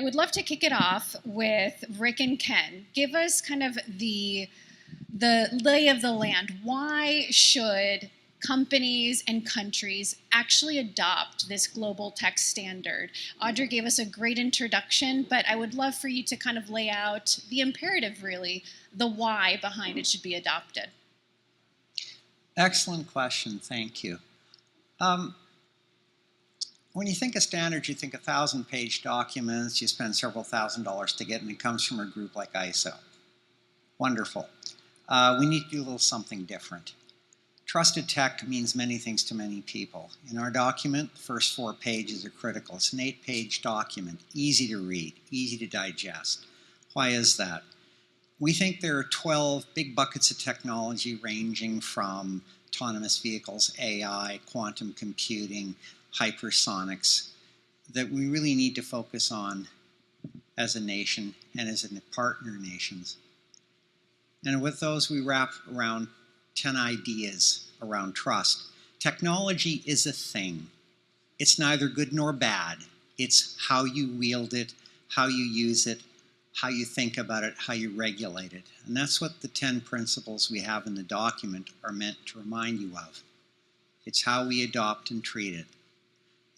I would love to kick it off with Rick and Ken. Give us kind of the lay of the land. Why should companies and countries actually adopt this global tech standard? Audrey gave us a great introduction, but I would love for you to kind of lay out the imperative, really, the why behind it should be adopted. Excellent question, thank you. When you think of standards, you think 1,000-page documents, you spend several $1,000s to get, and it comes from a group like ISO. Wonderful. We need to do a little something different. Trusted tech means many things to many people. In our document, the first 4 pages are critical. It's an 8-page document, easy to read, easy to digest. Why is that? We think there are 12 big buckets of technology ranging from autonomous vehicles, AI, quantum computing, hypersonics, that we really need to focus on as a nation and as a partner nations. And with those, we wrap around 10 ideas around trust. Technology is a thing. It's neither good nor bad. It's how you wield it, how you use it, how you think about it, how you regulate it. And that's what the 10 principles we have in the document are meant to remind you of. It's how we adopt and treat it.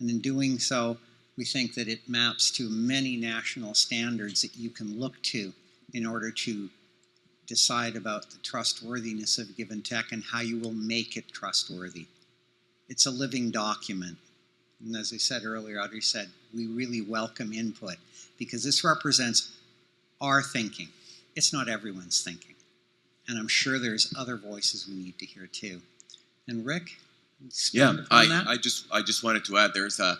And in doing so, we think that it maps to many national standards that you can look to in order to decide about the trustworthiness of given tech and how you will make it trustworthy. It's a living document. And as I said earlier, Audrey said, we really welcome input because this represents our thinking. It's not everyone's thinking. And I'm sure there's other voices we need to hear too. And Rick? Yeah, I just wanted to add there's a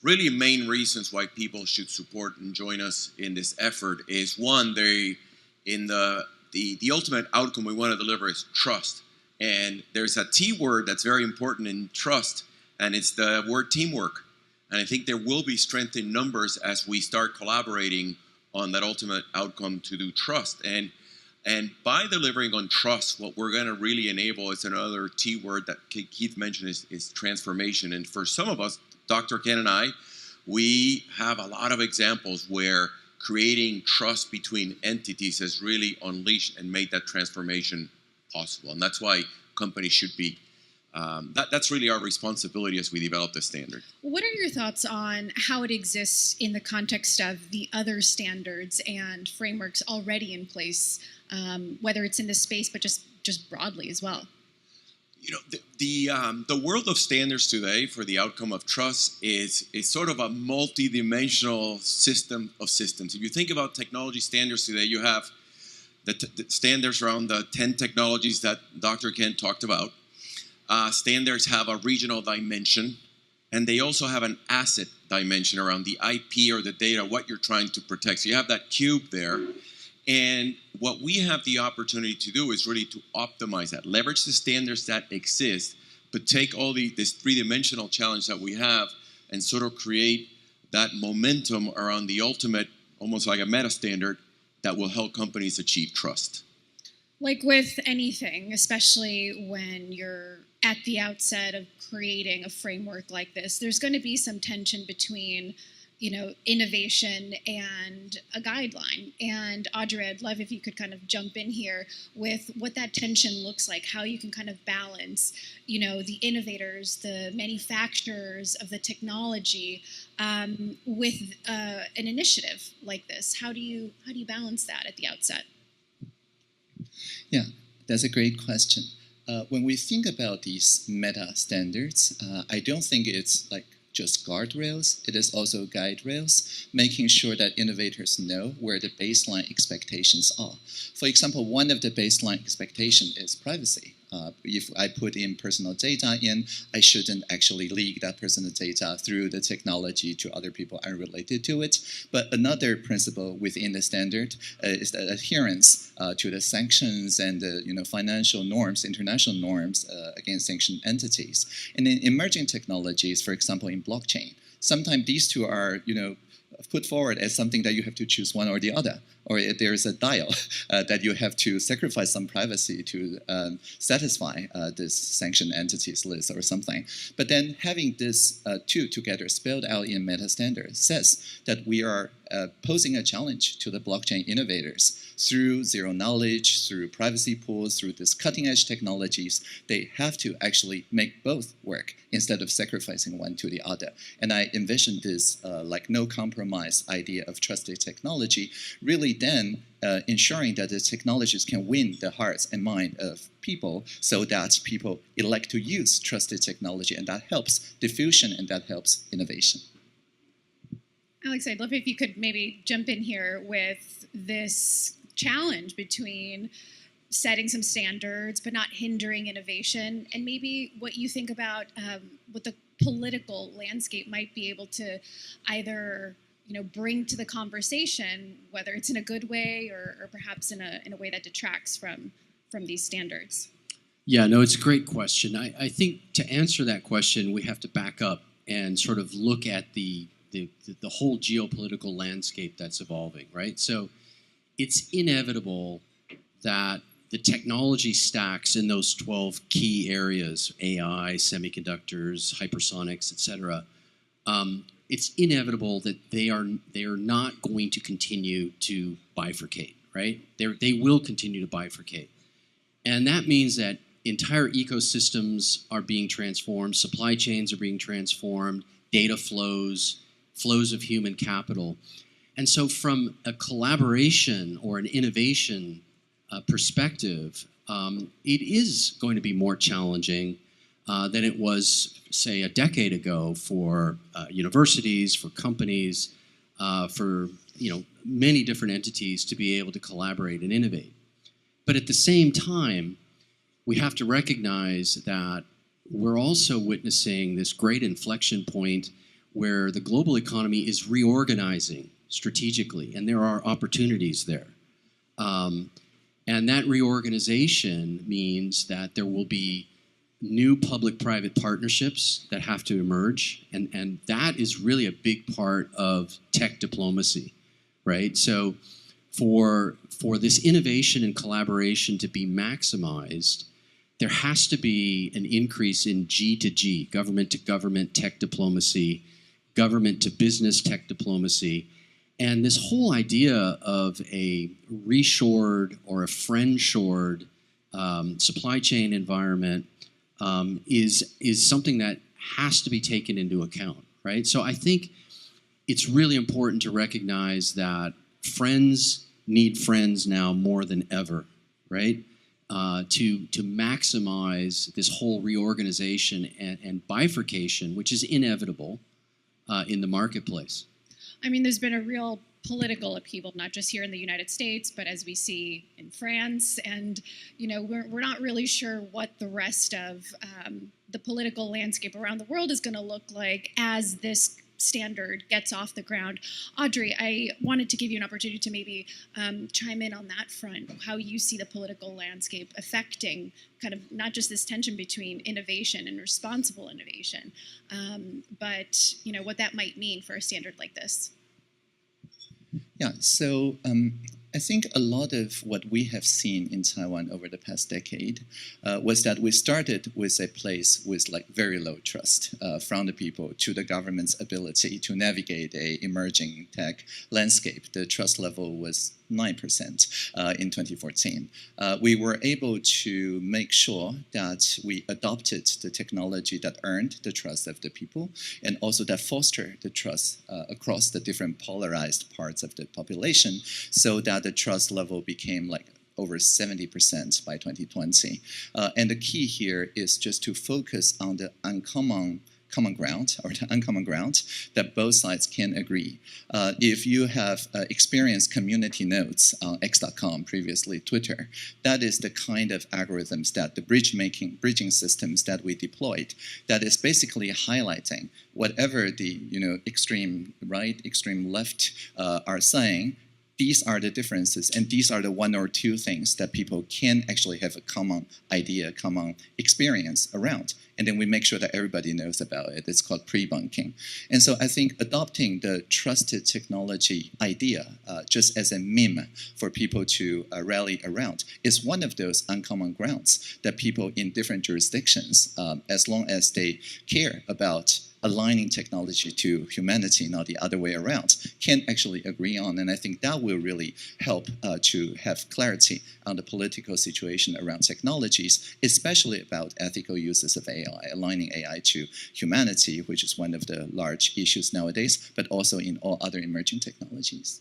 really main reasons why people should support and join us in this effort is one, the ultimate outcome we want to deliver is trust. And there's a T word that's very important in trust, and it's the word teamwork. And I think there will be strength in numbers as we start collaborating on that ultimate outcome to do trust. And by delivering on trust, what we're going to really enable is another T word that Keith mentioned is transformation. And for some of us, Dr. Ken and I, we have a lot of examples where creating trust between entities has really unleashed and made that transformation possible. And that's why companies should be, that's really our responsibility as we develop the standard. What are your thoughts on how it exists in the context of the other standards and frameworks already in place, whether it's in this space, but just broadly as well? You know, the world of standards today for the outcome of trust is sort of a multi-dimensional system of systems. If you think about technology standards today, you have the standards around the 10 technologies that Dr. Ken talked about. Standards have a regional dimension, and they also have an asset dimension around the IP or the data, what you're trying to protect. So you have that cube there. And what we have the opportunity to do is really to optimize that, leverage the standards that exist, but take all this three-dimensional challenge that we have and sort of create that momentum around the ultimate, almost like a meta standard, that will help companies achieve trust. Like with anything, especially when you're at the outset of creating a framework like this, there's going to be some tension between, you know, innovation and a guideline. And Audrey, I'd love if you could kind of jump in here with what that tension looks like, how you can kind of balance, you know, the innovators, the manufacturers of the technology with an initiative like this. How do you balance that at the outset? Yeah, that's a great question. When we think about these meta standards, I don't think it's like just guardrails. It is also guide rails, making sure that innovators know where the baseline expectations are. For example, one of the baseline expectations is privacy. If I put in personal data in, I shouldn't actually leak that personal data through the technology to other people unrelated to it. But another principle within the standard is the adherence to the sanctions and the financial norms, international norms against sanctioned entities. And in emerging technologies, for example, in blockchain, sometimes these two are put forward as something that you have to choose one or the other, or there's a dial that you have to sacrifice some privacy to satisfy this sanctioned entities list or something. But then having this two together spelled out in meta standard says that we are posing a challenge to the blockchain innovators. Through zero knowledge, through privacy pools, through these cutting-edge technologies, they have to actually make both work instead of sacrificing one to the other. And I envision this like no compromise idea of trusted technology, really then ensuring that the technologies can win the hearts and mind of people so that people elect to use trusted technology, and that helps diffusion and that helps innovation. Alex, I'd love if you could maybe jump in here with this challenge between setting some standards but not hindering innovation, and maybe what you think about what the political landscape might be able to either bring to the conversation, whether it's in a good way or perhaps in a way that detracts from these standards. Yeah, no, it's a great question. I think to answer that question, we have to back up and sort of look at the whole geopolitical landscape that's evolving, right? So it's inevitable that the technology stacks in those 12 key areas, AI, semiconductors, hypersonics, et cetera, it's inevitable that they are not going to continue to bifurcate, right? They will continue to bifurcate. And that means that entire ecosystems are being transformed, supply chains are being transformed, data flows of human capital. And so from a collaboration or an innovation perspective, it is going to be more challenging than it was, say, a decade ago for universities, for companies, for many different entities to be able to collaborate and innovate. But at the same time, we have to recognize that we're also witnessing this great inflection point where the global economy is reorganizing strategically, and there are opportunities there. And that reorganization means that there will be new public-private partnerships that have to emerge, and that is really a big part of tech diplomacy, right? So for this innovation and collaboration to be maximized, there has to be an increase in G to G, government to government tech diplomacy, government to business tech diplomacy. And this whole idea of a reshored or a friend-shored supply chain environment is something that has to be taken into account, right? So I think it's really important to recognize that friends need friends now more than ever, right? To maximize this whole reorganization and bifurcation, which is inevitable in the marketplace. I mean, there's been a real political upheaval, not just here in the United States, but as we see in France. And, we're not really sure what the rest of the political landscape around the world is going to look like as this standard gets off the ground. Audrey, I wanted to give you an opportunity to maybe chime in on that front, how you see the political landscape affecting kind of not just this tension between innovation and responsible innovation, but what that might mean for a standard like this. Yeah, so I think a lot of what we have seen in Taiwan over the past decade was that we started with a place with very low trust from the people to the government's ability to navigate a emerging tech landscape. The trust level was 9% in 2014. We were able to make sure that we adopted the technology that earned the trust of the people and also that fostered the trust across the different polarized parts of the population so that the trust level became over 70% by 2020. And the key here is just to focus on the common ground or the uncommon ground that both sides can agree. If you have experienced community nodes on x.com, previously Twitter, that is the kind of algorithms that the bridging systems that we deployed that is basically highlighting whatever the extreme right, extreme left are saying. These are the differences, and these are the one or two things that people can actually have a common idea, common experience around. And then we make sure that everybody knows about it. It's called pre-bunking. And so I think adopting the trusted technology idea just as a meme for people to rally around is one of those uncommon grounds that people in different jurisdictions, as long as they care about aligning technology to humanity, not the other way around, can actually agree on. And I think that will really help to have clarity on the political situation around technologies, especially about ethical uses of AI, aligning AI to humanity, which is one of the large issues nowadays, but also in all other emerging technologies.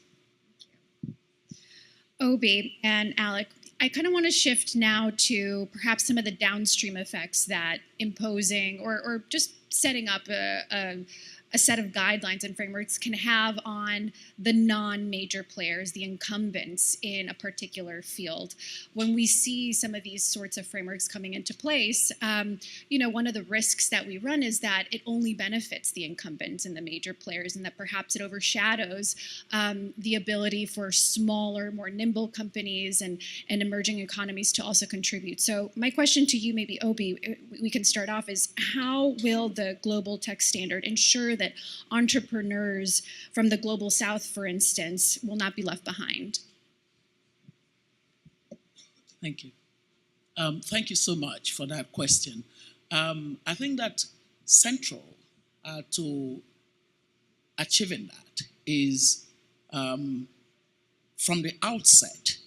Obi and Alec, I kind of want to shift now to perhaps some of the downstream effects that imposing or just setting up a set of guidelines and frameworks can have on the non-major players, the incumbents in a particular field. When we see some of these sorts of frameworks coming into place, one of the risks that we run is that it only benefits the incumbents and the major players, and that perhaps it overshadows the ability for smaller, more nimble companies and emerging economies to also contribute. So my question to you, maybe Obi, we can start off, is how will the global tech standard ensure that entrepreneurs from the global south, for instance, will not be left behind? Thank you. Thank you so much for that question. I think that central to achieving that is from the outset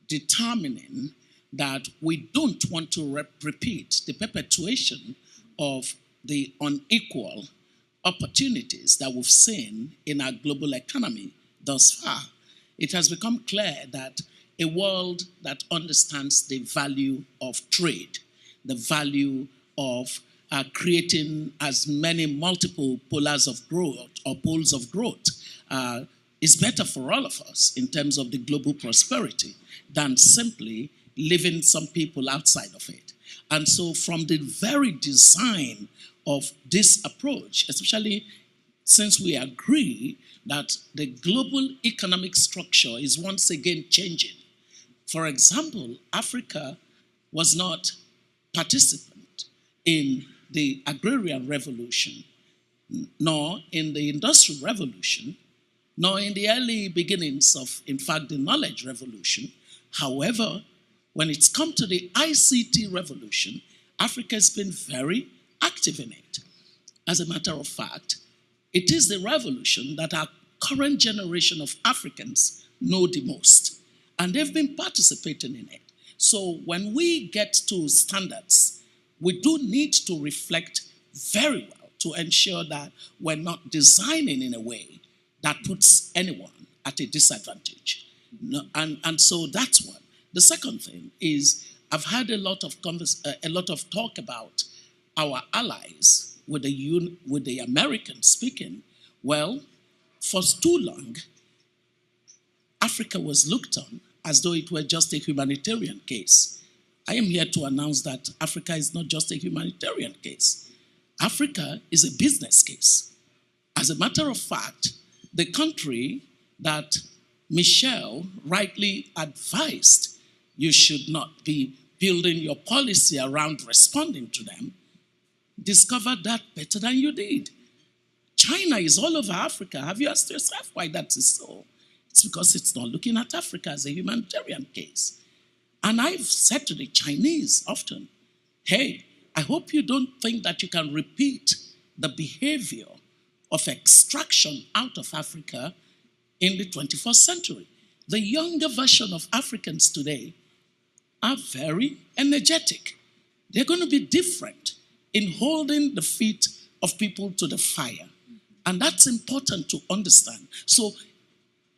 determining that we don't want to repeat the perpetuation of the unequal opportunities that we've seen in our global economy thus far. It has become clear that a world that understands the value of trade, the value of creating as many multiple polars of growth or poles of growth is better for all of us in terms of the global prosperity than simply leaving some people outside of it. And so from the very design of this approach, especially since we agree that the global economic structure is once again changing. For example, Africa was not participant in the agrarian revolution, nor in the industrial revolution, nor in the early beginnings of, in fact, the knowledge revolution. However, when it's come to the ICT revolution, Africa has been very active in it. As a matter of fact, it is the revolution that our current generation of Africans know the most, and they've been participating in it. So when we get to standards, we do need to reflect very well to ensure that we're not designing in a way that puts anyone at a disadvantage. And so that's one. The second thing is I've had a lot of talk about our allies with the Americans speaking. Well, for too long, Africa was looked on as though it were just a humanitarian case. I am here to announce that Africa is not just a humanitarian case. Africa is a business case. As a matter of fact, the country that Michelle rightly advised you should not be building your policy around responding to them, discovered that better than you did. China is all over Africa. Have you asked yourself why that is so? It's because it's not looking at Africa as a humanitarian case. And I've said to the Chinese often, hey, I hope you don't think that you can repeat the behavior of extraction out of Africa in the 21st century. The younger version of Africans today are very energetic. They're going to be different in holding the feet of people to the fire. And that's important to understand. So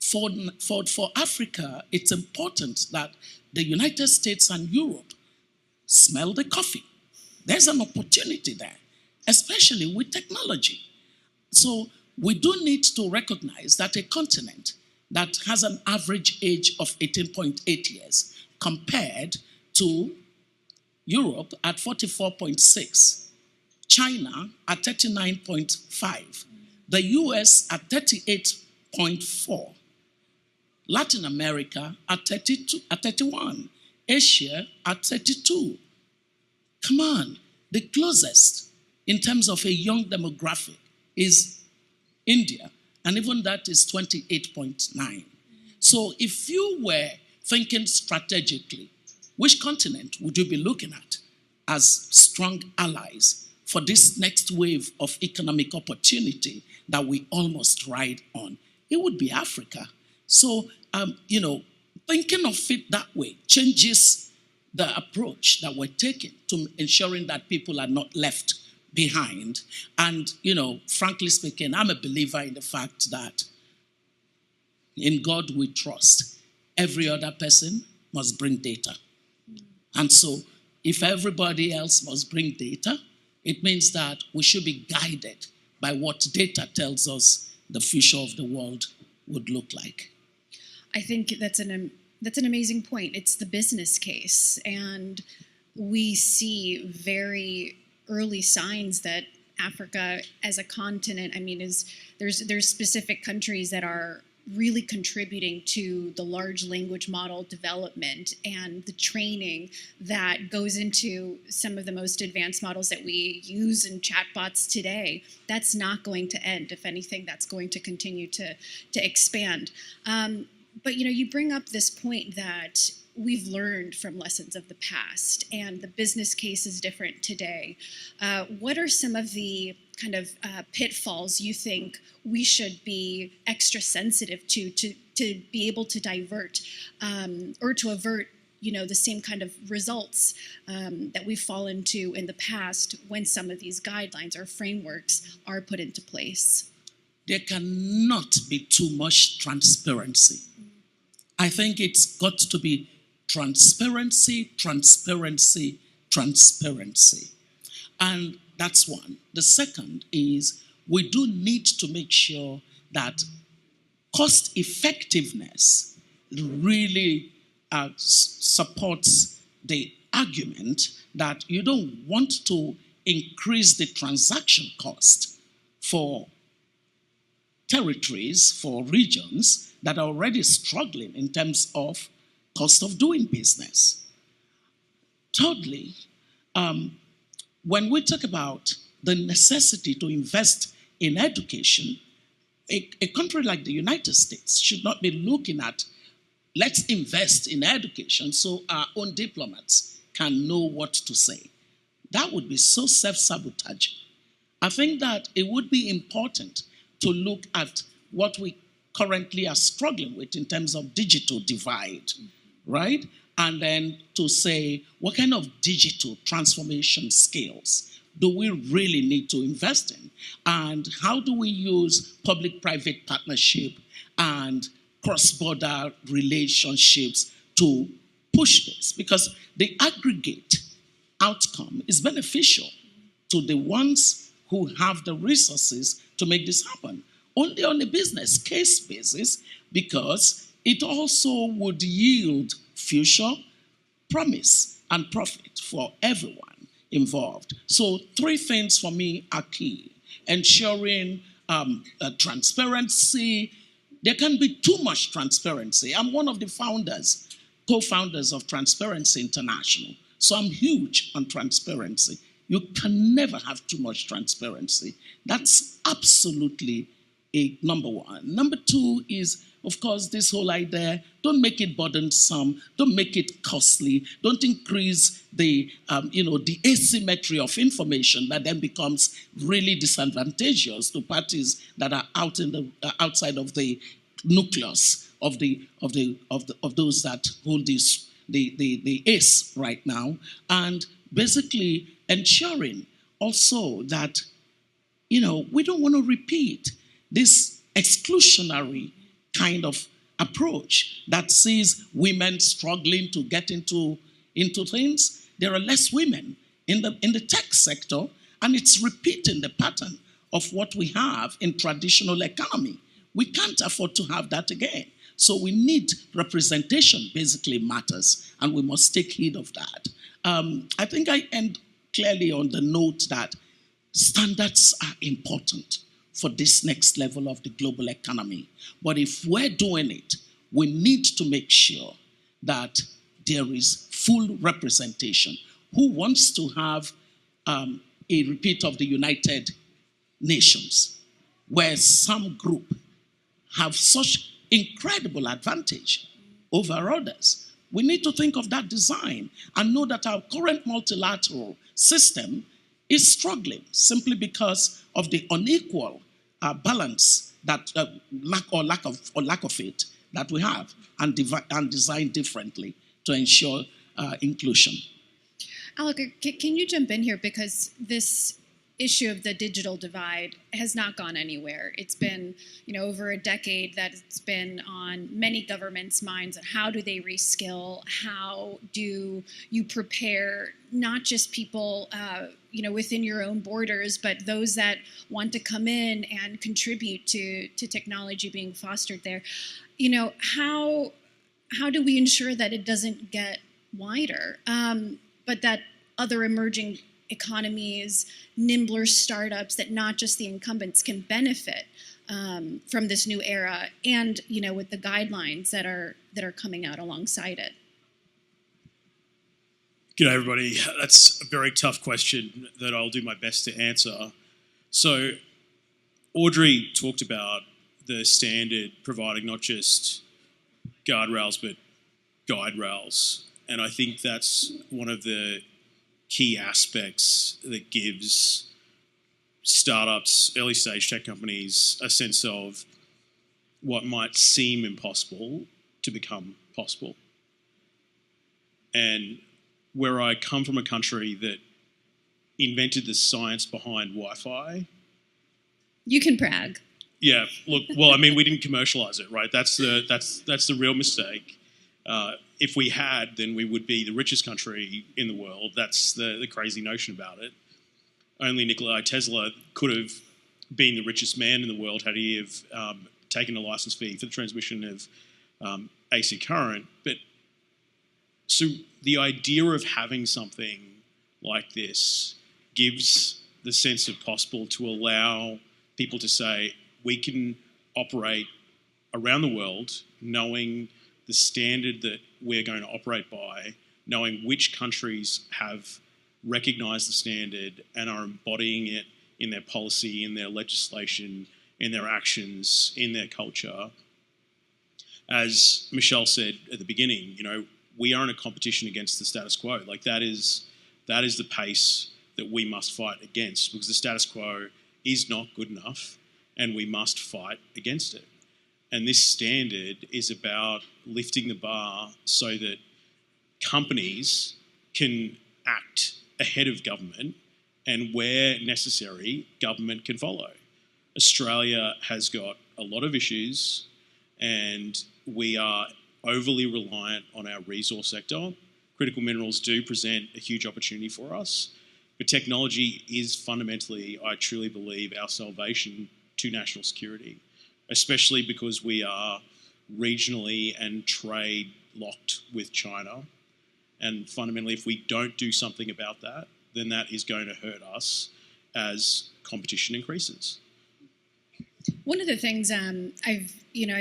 for Africa, it's important that the United States and Europe smell the coffee. There's an opportunity there, especially with technology. So we do need to recognize that a continent that has an average age of 18.8 years compared to Europe at 44.6, China at 39.5, the US at 38.4, Latin America at 31, Asia at 32. Come on, the closest in terms of a young demographic is India, and even that is 28.9. So if you were thinking strategically, which continent would you be looking at as strong allies for this next wave of economic opportunity that we almost ride on, it would be Africa. So, thinking of it that way changes the approach that we're taking to ensuring that people are not left behind. And, frankly speaking, I'm a believer in the fact that in God we trust. Every other person must bring data. And so if everybody else must bring data, it means that we should be guided by what data tells us the future of the world would look like. I think that's an amazing point. It's the business case, and we see very early signs that Africa as a continent, there's specific countries that are really contributing to the large language model development and the training that goes into some of the most advanced models that we use in chatbots today. That's not going to end. If anything, that's going to continue to expand. But you bring up this point that we've learned from lessons of the past, and the business case is different today. What are some of the kind of pitfalls you think we should be extra sensitive to be able to divert or to avert the same kind of results that we've fallen to in the past when some of these guidelines or frameworks are put into place? There cannot be too much transparency. I think it's got to be transparency, transparency, transparency. And that's one. The second is we do need to make sure that cost effectiveness really supports the argument that you don't want to increase the transaction cost for territories, for regions that are already struggling in terms of cost of doing business. Thirdly, when we talk about the necessity to invest in education, a country like the United States should not be looking at, let's invest in education so our own diplomats can know what to say. That would be so self-sabotaging. I think that it would be important to look at what we currently are struggling with in terms of digital divide, right? And then to say, what kind of digital transformation skills do we really need to invest in? And how do we use public-private partnership and cross-border relationships to push this? Because the aggregate outcome is beneficial to the ones who have the resources to make this happen. Only on a business case basis, because it also would yield future promise and profit for everyone involved. So 3 things for me are key. Ensuring transparency. There can be too much transparency. I'm one of the co-founders of Transparency International. So I'm huge on transparency. You can never have too much transparency. That's absolutely number one. Number 2 is, of course, this whole idea, don't make it burdensome, don't make it costly, don't increase the asymmetry of information that then becomes really disadvantageous to parties that are outside of the nucleus of those that hold the ace right now, and basically ensuring also that we don't want to repeat this exclusionary kind of approach that sees women struggling to get into things. There are less women in the tech sector, and it's repeating the pattern of what we have in traditional economy. We can't afford to have that again. So we need representation, basically matters, and we must take heed of that. I think I end clearly on the note that standards are important for this next level of the global economy. But if we're doing it, we need to make sure that there is full representation. Who wants to have a repeat of the United Nations, where some group have such incredible advantage over others? We need to think of that design and know that our current multilateral system is struggling simply because of the unequal balance that lack of it that we have, and design differently to ensure inclusion. Alec, can you jump in here, because this issue of the digital divide has not gone anywhere. It's been, over a decade that it's been on many governments' minds on how do they reskill, how do you prepare not just people, within your own borders, but those that want to come in and contribute to technology being fostered there. How do we ensure that it doesn't get wider, but that other emerging economies, nimbler startups, that not just the incumbents can benefit from this new era, and with the guidelines that are coming out alongside it? G'day everybody. That's a very tough question that I'll do my best to answer. So Audrey talked about the standard providing not just guardrails but guide rails, and I think that's one of the key aspects that gives startups, early stage tech companies, a sense of what might seem impossible to become possible. And where I come from, a country that invented the science behind Wi-Fi. You can brag. Yeah, look, well, I mean, we didn't commercialize it, right? That's the real mistake. If we had, then we would be the richest country in the world. That's the crazy notion about it. Only Nikola Tesla could have been the richest man in the world had he have taken a license fee for the transmission of AC current. But so the idea of having something like this gives the sense of possible to allow people to say, we can operate around the world knowing the standard that we're going to operate by, knowing which countries have recognised the standard and are embodying it in their policy, in their legislation, in their actions, in their culture. As Michelle said at the beginning, we are in a competition against the status quo. Like that is the pace that we must fight against, because the status quo is not good enough and we must fight against it. And this standard is about lifting the bar so that companies can act ahead of government, and where necessary, government can follow. Australia has got a lot of issues, and we are overly reliant on our resource sector. Critical minerals do present a huge opportunity for us, but technology is fundamentally, I truly believe, our salvation to national security, especially because we are regionally and trade locked with China. And fundamentally, if we don't do something about that, then that is going to hurt us as competition increases. One of the things I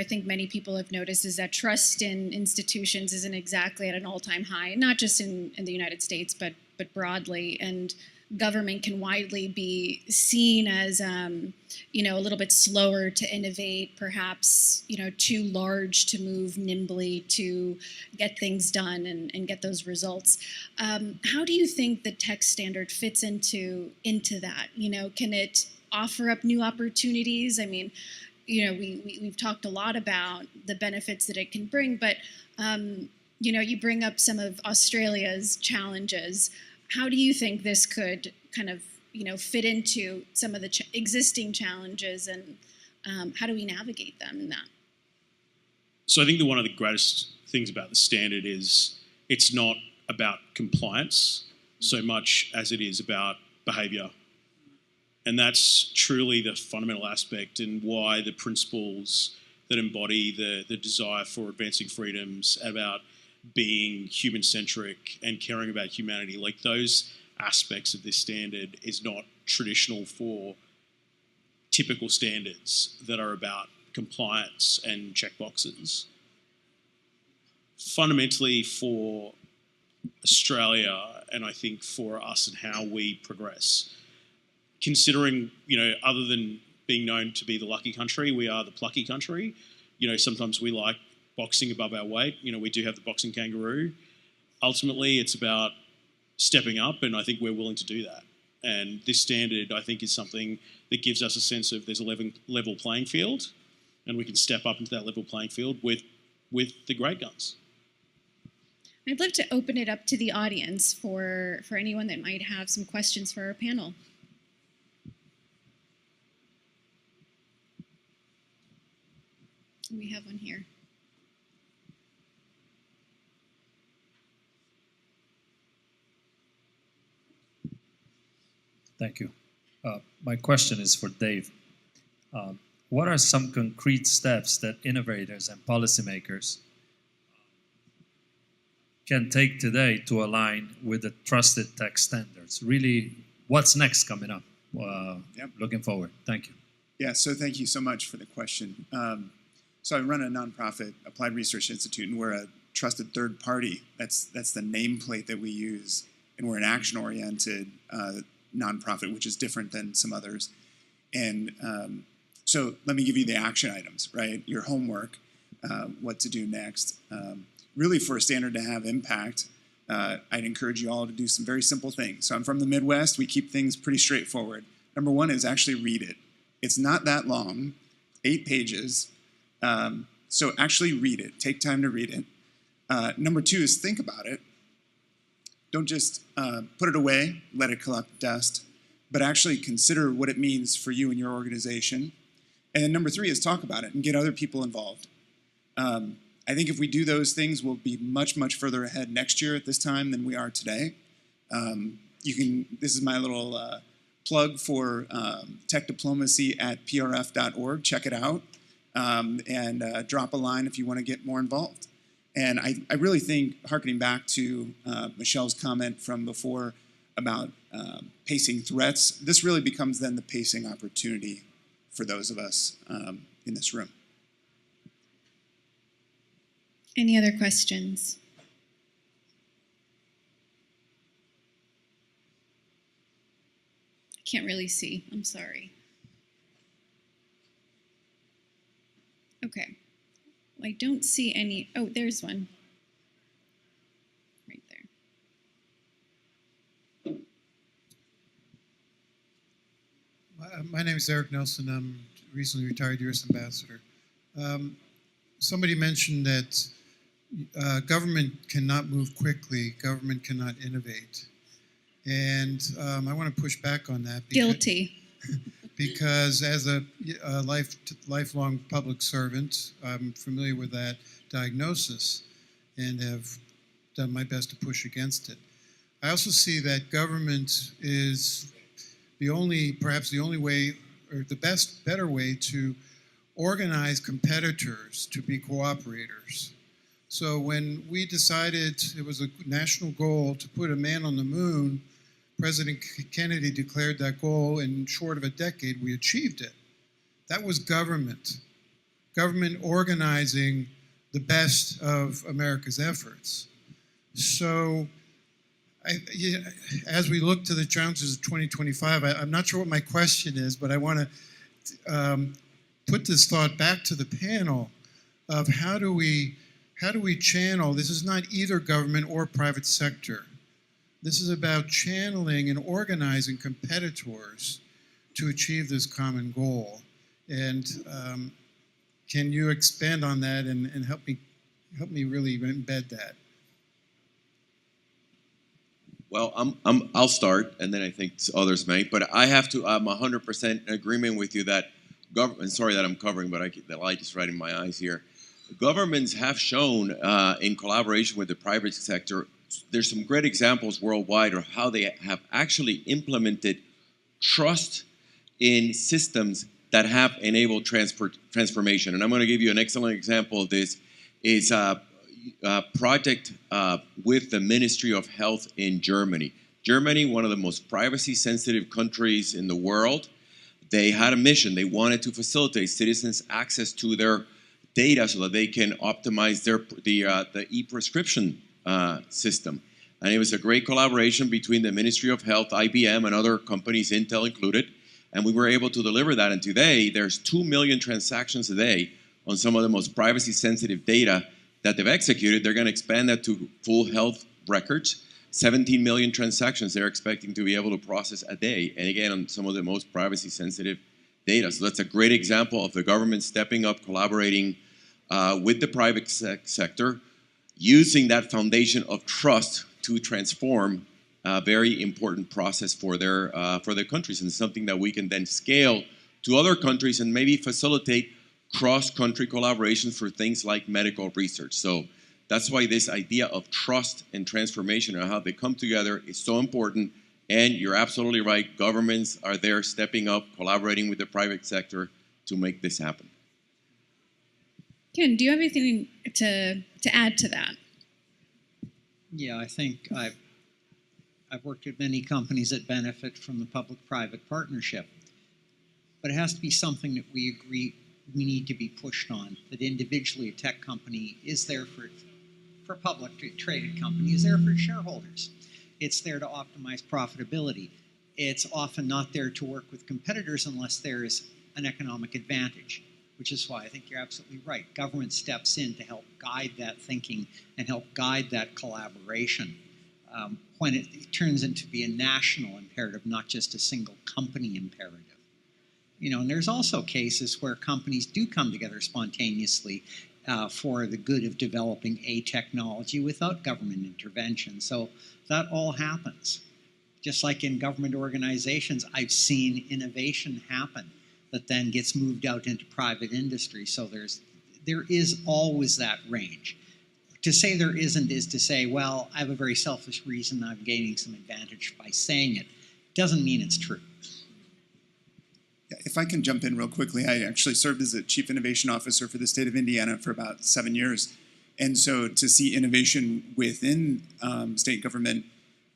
think many people have noticed is that trust in institutions isn't exactly at an all-time high, not just in the United States, but broadly. And government can widely be seen as, a little bit slower to innovate, perhaps, too large to move nimbly to get things done and get those results. How do you think the tech standard fits into that? Can it offer up new opportunities? I mean, we've talked a lot about the benefits that it can bring, but, you bring up some of Australia's challenges. How do you think this could kind of, fit into some of the existing challenges, and how do we navigate them in that? So I think that one of the greatest things about the standard is it's not about compliance so much as it is about behaviour. And that's truly the fundamental aspect, and why the principles that embody the desire for advancing freedoms, about being human-centric and caring about humanity, like those aspects of this standard is not traditional for typical standards that are about compliance and checkboxes. Fundamentally for Australia, and I think for us and how we progress, considering, other than being known to be the lucky country, we are the plucky country. Sometimes we like boxing above our weight. We do have the boxing kangaroo. Ultimately, it's about stepping up, and I think we're willing to do that. And this standard, I think, is something that gives us a sense of there's a level playing field, and we can step up into that level playing field with the great guns. I'd love to open it up to the audience for anyone that might have some questions for our panel. We have one here. Thank you. My question is for Dave. What are some concrete steps that innovators and policymakers can take today to align with the trusted tech standards? Really, what's next coming up? Yep. Looking forward. Thank you. Yeah, so thank you so much for the question. So I run a nonprofit applied research institute, and we're a trusted third party. That's the nameplate that we use, and we're an action-oriented nonprofit, which is different than some others. And so let me give you the action items, right? Your homework, what to do next. Really, for a standard to have impact, I'd encourage you all to do some very simple things. So I'm from the Midwest. We keep things pretty straightforward. Number one is actually read it. It's not that long, 8 pages. So actually read it. Take time to read it. Number two is think about it. Don't just put it away, let it collect dust, but actually consider what it means for you and your organization. And then number three is talk about it and get other people involved. I think if we do those things, we'll be much, much further ahead next year at this time than we are today. This is my little plug for tech diplomacy at prf.org. Check it out and drop a line if you want to get more involved. And I really think, hearkening back to Michelle's comment from before about pacing threats, this really becomes then the pacing opportunity for those of us in this room. Any other questions? I can't really see. I'm sorry. Okay. Well, I don't see any. Oh, there's one. Right there. My name is Eric Nelson. I'm recently retired U.S. ambassador. Somebody mentioned that government cannot move quickly, government cannot innovate. And I want to push back on that. Guilty. Because as a lifelong public servant, I'm familiar with that diagnosis and have done my best to push against it. I also see that government is perhaps the only way, or the better way to organize competitors to be cooperators. So when we decided it was a national goal to put a man on the moon, President Kennedy declared that goal, in short of a decade, we achieved it. That was government organizing the best of America's efforts. So as we look to the challenges of 2025, I'm not sure what my question is, but I want to put this thought back to the panel of how do we channel, this is not either government or private sector. This is about channeling and organizing competitors to achieve this common goal. And can you expand on that and help me really embed that? Well, I'll start, and then I think others may. But I'm 100% in agreement with you that government. Sorry that I'm covering, but the light is right in my eyes here. Governments have shown, in collaboration with the private sector, there's some great examples worldwide of how they have actually implemented trust in systems that have enabled transformation. And I'm going to give you an excellent example of this. Is a project with the Ministry of Health in Germany. Germany, one of the most privacy-sensitive countries in the world, they had a mission. They wanted to facilitate citizens' access to their data so that they can optimize the e-prescription system. And it was a great collaboration between the Ministry of Health, IBM, and other companies, Intel included. And we were able to deliver that. And today, there's 2 million transactions a day on some of the most privacy-sensitive data that they've executed. They're going to expand that to full health records. 17 million transactions they're expecting to be able to process a day. And again, on some of the most privacy sensitive data. So that's a great example of the government stepping up, collaborating with the private sector, using that foundation of trust to transform a very important process for their countries, and something that we can then scale to other countries and maybe facilitate cross-country collaboration for things like medical research. So that's why this idea of trust and transformation and how they come together is so important. And you're absolutely right, governments are there stepping up, collaborating with the private sector to make this happen. Ken, do you have anything to add to that? Yeah, I think I've worked at many companies that benefit from the public-private partnership. But it has to be something that we agree we need to be pushed on, that individually a tech company is there for publicly traded company, is there for shareholders. It's there to optimize profitability. It's often not there to work with competitors unless there is an economic advantage, which is why I think you're absolutely right. Government steps in to help guide that thinking and help guide that collaboration when it turns into be a national imperative, not just a single company imperative. You know, and there's also cases where companies do come together spontaneously for the good of developing a technology without government intervention. So that all happens. Just like in government organizations, I've seen innovation happen that then gets moved out into private industry. So there is always that range. To say there isn't is to say, well, I have a very selfish reason I'm gaining some advantage by saying it. Doesn't mean it's true. If I can jump in real quickly, I actually served as a chief innovation officer for the state of Indiana for about 7 years. And so to see innovation within state government,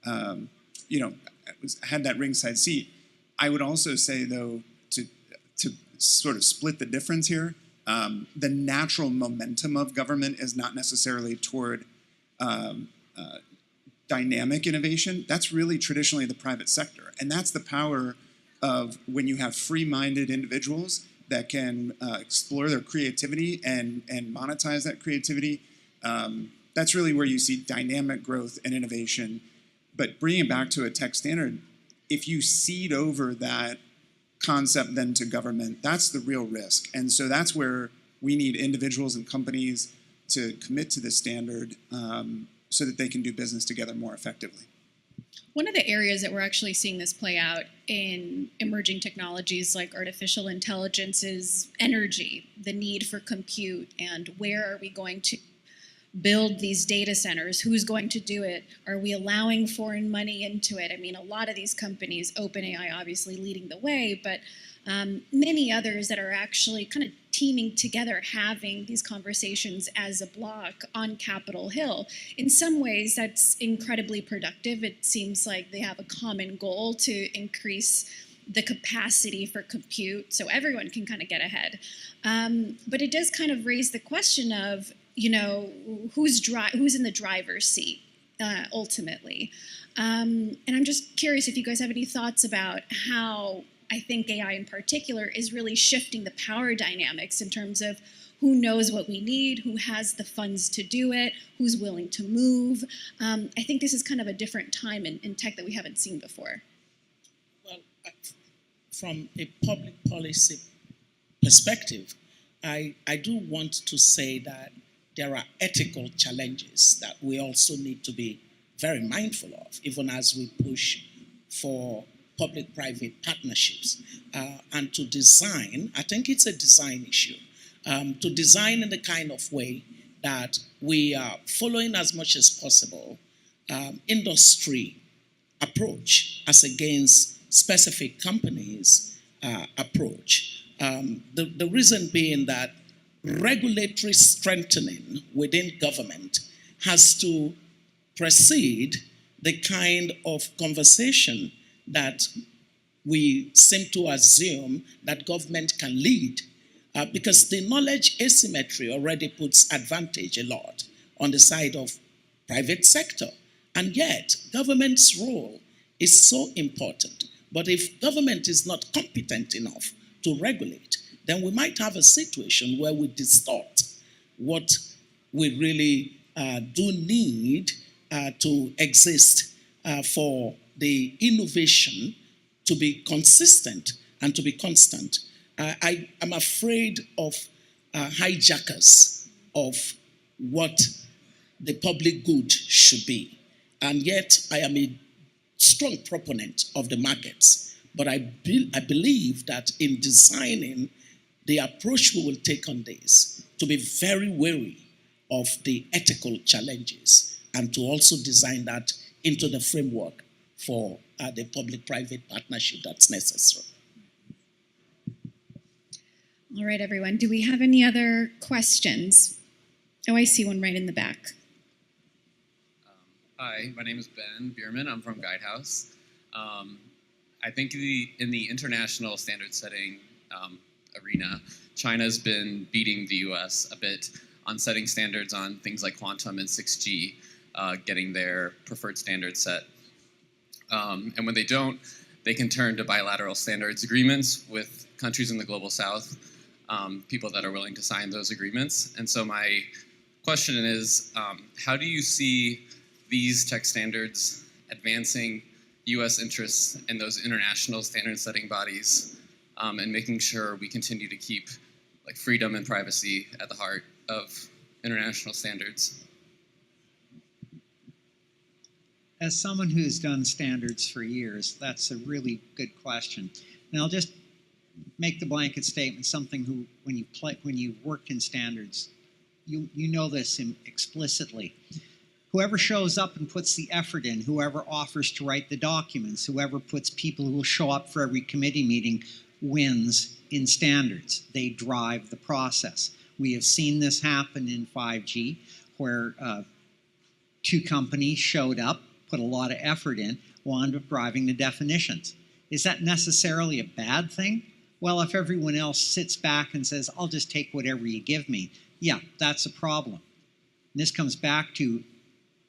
had that ringside seat. I would also say, though, to sort of split the difference here, the natural momentum of government is not necessarily toward dynamic innovation. That's really traditionally the private sector. And that's the power of when you have free-minded individuals that can explore their creativity and monetize that creativity. That's really where you see dynamic growth and innovation. But bringing it back to a tech standard, if you cede over that concept then to government, that's the real risk. And so that's where we need individuals and companies to commit to this standard so that they can do business together more effectively. One of the areas that we're actually seeing this play out in emerging technologies like artificial intelligence is energy, the need for compute, and where are we going to build these data centers? Who's going to do it? Are we allowing foreign money into it? I mean, a lot of these companies, OpenAI obviously leading the way, but many others that are actually kind of teaming together, having these conversations as a block on Capitol Hill. In some ways, that's incredibly productive. It seems like they have a common goal to increase the capacity for compute so everyone can kind of get ahead. But it does kind of raise the question of, you know, who's in the driver's seat ultimately. And I'm just curious if you guys have any thoughts about how I think AI in particular is really shifting the power dynamics in terms of who knows what we need, who has the funds to do it, who's willing to move. I think this is kind of a different time in tech that we haven't seen before. Well, from a public policy perspective, I do want to say that there are ethical challenges that we also need to be very mindful of, even as we push for public-private partnerships and to design, I think it's a design issue, to design in the kind of way that we are following as much as possible industry approach as against specific companies' approach. The reason being that regulatory strengthening within government has to precede the kind of conversation that we seem to assume that government can lead, because the knowledge asymmetry already puts advantage a lot on the side of private sector. And yet, government's role is so important. But if government is not competent enough to regulate, then we might have a situation where we distort what we really do need to exist for the innovation to be consistent and to be constant. I am afraid of hijackers of what the public good should be. And yet I am a strong proponent of the markets. But I believe that in designing the approach we will take on this, to be very wary of the ethical challenges and to also design that into the framework for the public-private partnership that's necessary. All right, everyone. Do we have any other questions? Oh, I see one right in the back. Hi, my name is Ben Bierman. I'm from Guidehouse. I think in the international standard setting arena, China's been beating the US a bit on setting standards on things like quantum and 6G, getting their preferred standards set. And when they don't, they can turn to bilateral standards agreements with countries in the global south, people that are willing to sign those agreements. And so my question is, how do you see these tech standards advancing US interests in those international standard setting bodies and making sure we continue to keep like freedom and privacy at the heart of international standards? As someone who's done standards for years, that's a really good question. And I'll just make the blanket statement, something when you've worked in standards, you know this explicitly. Whoever shows up and puts the effort in, whoever offers to write the documents, whoever puts people who will show up for every committee meeting wins in standards. They drive the process. We have seen this happen in 5G, where two companies showed up, put a lot of effort in, wound up driving the definitions. Is that necessarily a bad thing? Well, if everyone else sits back and says, I'll just take whatever you give me, yeah, that's a problem. And this comes back to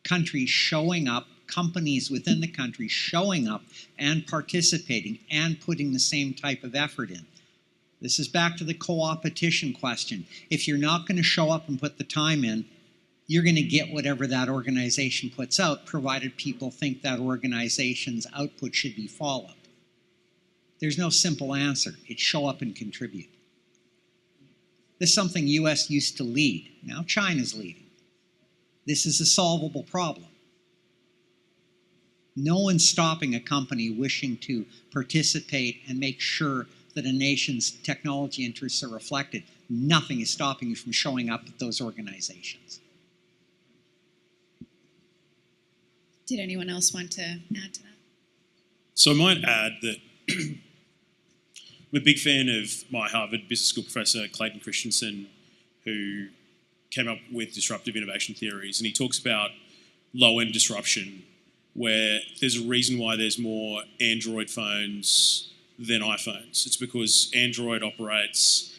countries showing up, companies within the country showing up and participating and putting the same type of effort in. This is back to the co-opetition question. If you're not going to show up and put the time in, you're going to get whatever that organization puts out, provided people think that organization's output should be followed. There's no simple answer. It's show up and contribute. This is something US used to lead. Now China's leading. This is a solvable problem. No one's stopping a company wishing to participate and make sure that a nation's technology interests are reflected. Nothing is stopping you from showing up at those organizations. Did anyone else want to add to that? So I might add that I'm a big fan of my Harvard Business School professor, Clayton Christensen, who came up with disruptive innovation theories. And he talks about low-end disruption, where there's a reason why there's more Android phones than iPhones. It's because Android operates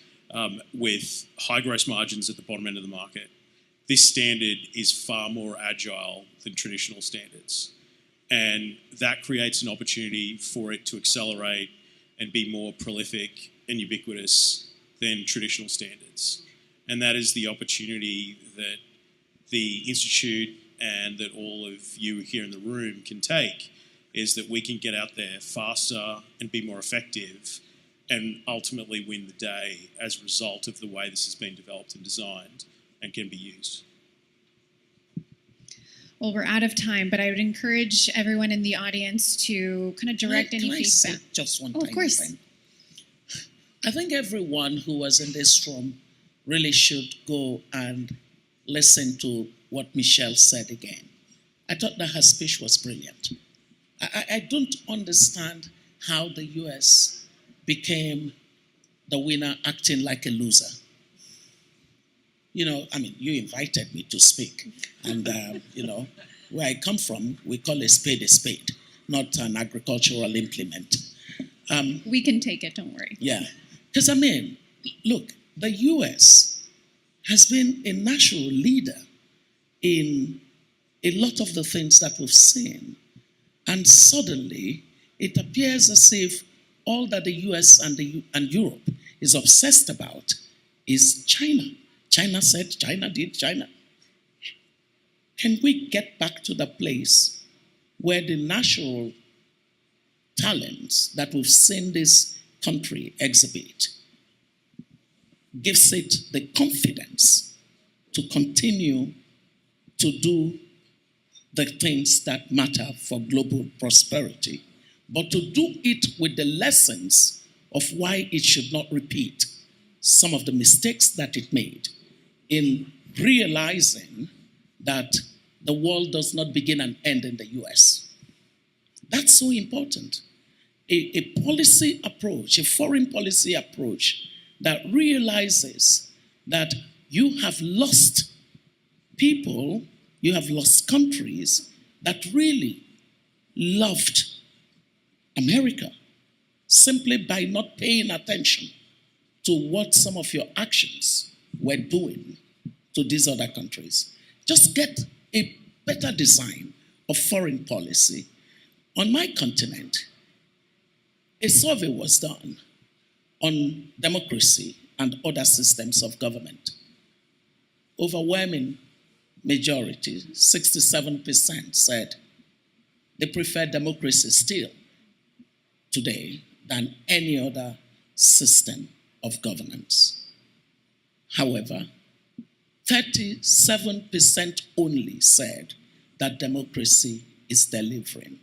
with high gross margins at the bottom end of the market. This standard is far more agile than traditional standards. And that creates an opportunity for it to accelerate and be more prolific and ubiquitous than traditional standards. And that is the opportunity that the Institute and that all of you here in the room can take, is that we can get out there faster and be more effective and ultimately win the day as a result of the way this has been developed and designed and can be used. Well, we're out of time, but I would encourage everyone in the audience to kind of direct any feedback. Say just one of course. Thing? I think everyone who was in this room really should go and listen to what Michelle said again. I thought that her speech was brilliant. I don't understand how the US became the winner acting like a loser. You know, I mean, you invited me to speak. And, you know, where I come from, we call a spade, not an agricultural implement. We can take it, don't worry. Yeah. Because, I mean, look, the US has been a natural leader in a lot of the things that we've seen. And suddenly, it appears as if all that the US and Europe is obsessed about is China. China said, China did, China. can we get back to the place where the natural talents that we've seen this country exhibit gives it the confidence to continue to do the things that matter for global prosperity, but to do it with the lessons of why it should not repeat some of the mistakes that it made in realizing that the world does not begin and end in the US. That's so important. A policy approach, a foreign policy approach that realizes that you have lost people, you have lost countries that really loved America simply by not paying attention to what some of your actions were doing to these other countries. Just get a better design of foreign policy. On my continent, a survey was done on democracy and other systems of government. Overwhelming majority, 67%, said they prefer democracy still today than any other system of governance. However, 37% only said that democracy is delivering.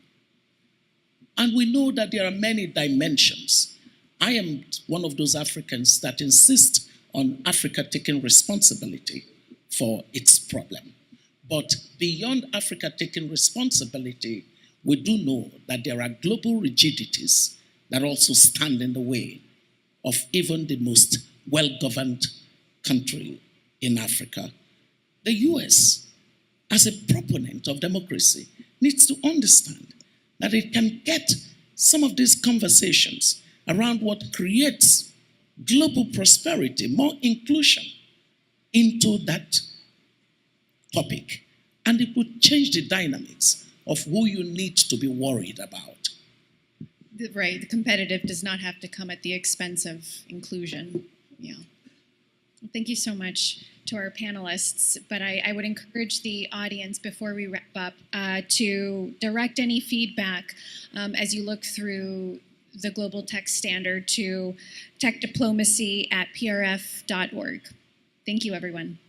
And we know that there are many dimensions. I am one of those Africans that insist on Africa taking responsibility for its problem. But beyond Africa taking responsibility, we do know that there are global rigidities that also stand in the way of even the most well-governed country in Africa. The US, as a proponent of democracy, needs to understand that it can get some of these conversations around what creates global prosperity, more inclusion into that topic. And it would change the dynamics of who you need to be worried about. Right, the competitive does not have to come at the expense of inclusion. Yeah. Well, thank you so much to our panelists, but I would encourage the audience before we wrap up to direct any feedback as you look through the Global Tech Standard to techdiplomacy@prf.org. Thank you, everyone.